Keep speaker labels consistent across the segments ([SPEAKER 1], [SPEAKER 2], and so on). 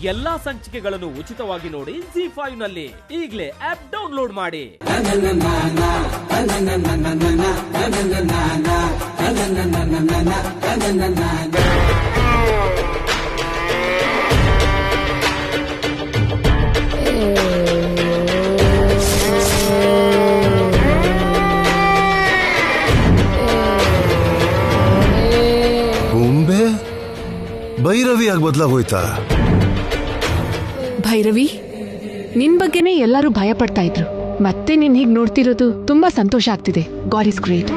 [SPEAKER 1] ಎಲ್ಲಾ ಸಂಚಿಕೆಗಳನ್ನು ಉಚಿತವಾಗಿ ನೋಡಿ ZEE5 ನಲ್ಲಿ. ಈಗಲೇ ಆಪ್ ಡೌನ್ಲೋಡ್ ಮಾಡಿ.
[SPEAKER 2] ಗೊಂಬೆ ಭೈರವಿಯಾಗಿ ಬದಲಾಗೋಯ್ತಾ?
[SPEAKER 3] ಭೈರವಿ, ನಿನ್ ಬಗ್ಗೆನೇ ಎಲ್ಲರೂ ಭಯ ಪಡ್ತಾ ಇದ್ರು. ಮತ್ತೆ ನಿನ್ ಹೀಗ್ ನೋಡ್ತಿರೋದು ತುಂಬಾ ಸಂತೋಷ ಆಗ್ತಿದೆ. God is great.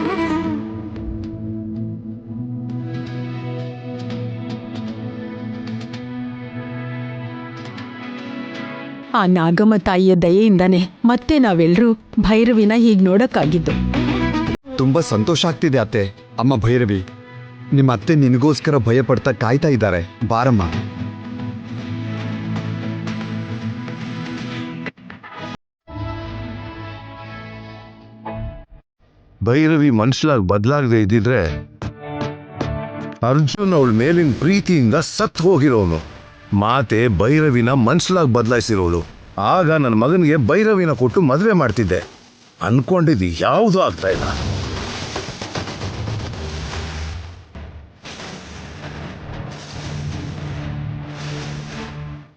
[SPEAKER 4] ಆ ನಾಗಮ್ಮ ತಾಯಿಯ ದಯೆಯಿಂದಾನೆ ಮತ್ತೆ ನಾವೆಲ್ಲರೂ ಭೈರವಿನ ಹೀಗ್ ನೋಡಕ್ಕಾಗಿದ್ದು.
[SPEAKER 5] ತುಂಬಾ ಸಂತೋಷ ಆಗ್ತಿದೆ ಅತ್ತೆ. ಅಮ್ಮ ಭೈರವಿ, ನಿಮ್ಮ ಅತ್ತೆ ನಿನಗೋಸ್ಕರ ಭಯ ಪಡ್ತಾ ಕಾಯ್ತಾ ಇದ್ದಾರೆ. ಬಾರಮ್ಮ.
[SPEAKER 2] ಭೈರವಿ ಮನುಷ್ಯಲಾಗಿ ಬದಲಾಗದೆ ಇದ್ದಿದ್ರೆ ಅರ್ಜುನ್ ಅವಳ ಮೇಲಿನ ಪ್ರೀತಿಯಿಂದ ಸತ್ತು ಹೋಗಿರೋನು. ಮಾತೆ ಭೈರವಿನ ಮನುಷ್ಯಲಾಗಿ ಬದಲಾಯಿಸಿರೋಳು. ಆಗ ನನ್ನ ಮಗನಿಗೆ ಭೈರವಿನ ಕೊಟ್ಟು ಮದುವೆ ಮಾಡ್ತಿದ್ದೆ. ಅನ್ಕೊಂಡಿದ್ದು ಯಾವುದೂ ಆಗ್ತಾ ಇಲ್ಲ.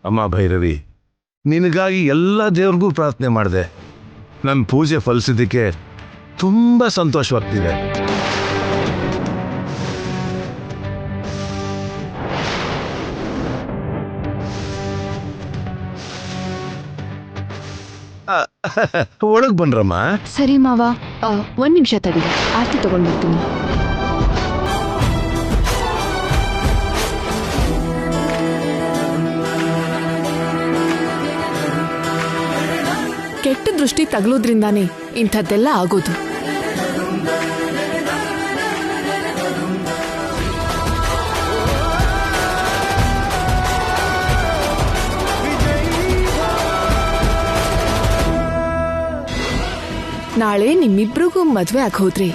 [SPEAKER 2] ಅಮ್ಮ ಭೈರವಿ, ನಿನಗಾಗಿ ಎಲ್ಲ ದೇವ್ರಿಗೂ ಪ್ರಾರ್ಥನೆ ಮಾಡಿದೆ. ನನ್ನ ಪೂಜೆ ಫಲಿಸಿದ್ದಕ್ಕೆ ತುಂಬ ಸಂತೋಷವಾಗ್ತಿದೆ. ಒಳಗ್ ಬನ್ರಮ್ಮ.
[SPEAKER 3] ಸರಿ ಮಾವ, ಒಂದ್ ನಿಮಿಷ ತಡಿ, ಆರತಿ ತಗೊಂಡ್ಬರ್ತೀನಿ. ಕೆಟ್ಟ ದೃಷ್ಟಿ ತಗಲೋದ್ರಿಂದಾನೇ ಇಂಥದ್ದೆಲ್ಲ ಆಗೋದು. ನಾಳೆ ನಿಮ್ಮಿಬ್ರಿಗೂ ಮದ್ವೆ ಆಗೋದ್ರೆ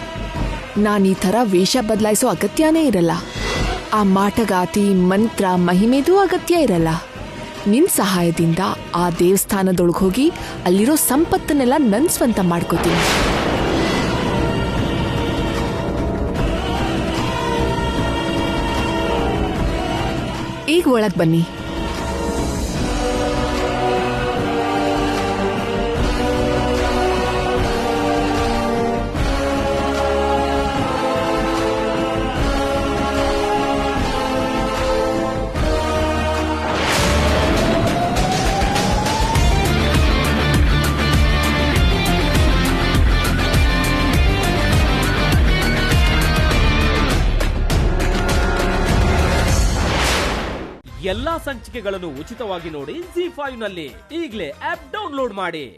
[SPEAKER 3] ನಾನು ಈ ಥರ ವೇಷ ಬದಲಾಯಿಸೋ ಅಗತ್ಯನೇ ಇರಲ್ಲ. ಆ ಮಾಟಗಾತಿ ಮಂತ್ರ ಮಹಿಮೆದೂ ಅಗತ್ಯ ಇರಲ್ಲ. ನಿನ್ ಸಹಾಯದಿಂದ ಆ ದೇವಸ್ಥಾನದೊಳಗೆ ಹೋಗಿ ಅಲ್ಲಿರೋ ಸಂಪತ್ತನ್ನೆಲ್ಲ ನನ್ ಸ್ವಂತ ಮಾಡ್ಕೋತೀನಿ. ಈಗ ಒಳಗ್ ಬನ್ನಿ.
[SPEAKER 1] ಎಲ್ಲಾ ಸಂಚಿಕೆಗಳನ್ನು ಉಚಿತವಾಗಿ ನೋಡಿ ZEE5 ನಲ್ಲಿ. ಈಗಲೇ ಆಪ್ ಡೌನ್ಲೋಡ್ ಮಾಡಿ.